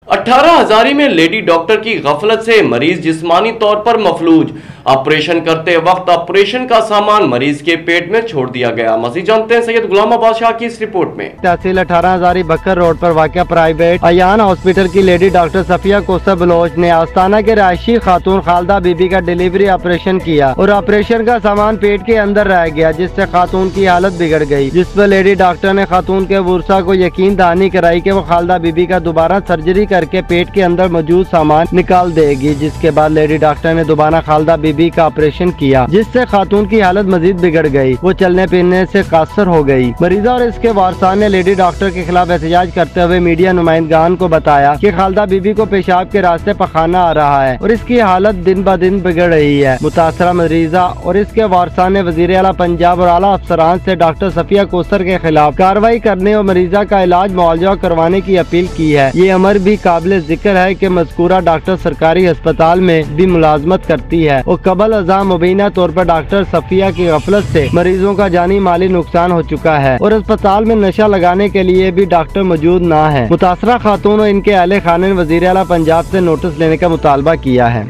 18 हजारी में lady doctor की गफलत से मरीज जिस्मानी तौर पर मफलूज। ऑपरेशन करते वक्त ऑपरेशन का सामान मरीज के पेट में छोड़ दिया गया। मजीद जानते हैं सैयद गुलाम अब्बास शाह की इस रिपोर्ट में। तहसील 18 हजारी बकर रोड पर वाक़या प्राइवेट अयान हॉस्पिटल की लेडी डॉक्टर सफिया कोसर बलोच ने आस्ताना के रहायशी खातून खालदा बीबी का डिलीवरी ऑपरेशन किया और ऑपरेशन का सामान पेट के अंदर रह गया, जिससे खातून की हालत बिगड़ गई। जिस पर लेडी डॉक्टर ने खातून के बुरसा को यकीन दहानी कराई कि वो खालदा बीबी का दोबारा सर्जरी करके पेट के अंदर मौजूद सामान निकाल देगी। जिसके बाद लेडी डॉक्टर ने दोबारा खालदा बीबी का ऑपरेशन किया, जिससे खातून की हालत मजीद बिगड़ गई। वो चलने फिरने से कासर हो गई। मरीजा और इसके वारसान ने लेडी डॉक्टर के खिलाफ एहतजाज करते हुए मीडिया नुमाइंदगान को बताया कि खालदा बीबी को पेशाब के रास्ते पखाना आ रहा है और इसकी हालत दिन ब दिन बिगड़ रही है। मुतासरा मरीजा और इसके वारसान ने वजीर आला पंजाब और आला अफसरान से डॉक्टर सफिया कोसर के खिलाफ कार्रवाई करने और मरीजा का इलाज मुआवजा करवाने की अपील की है। ये अमर भी काबिल जिक्र है कि मज़कूरा डॉक्टर सरकारी अस्पताल में भी मुलाजमत करती है और कबल अज़ा मुबीना तौर पर डॉक्टर सफिया की गफलत से मरीजों का जानी माली नुकसान हो चुका है और अस्पताल में नशा लगाने के लिए भी डॉक्टर मौजूद न है। मुतासरा खातून और इनके अहले खाने ने वज़ीर आला पंजाब से नोटिस लेने का मुतालबा किया है।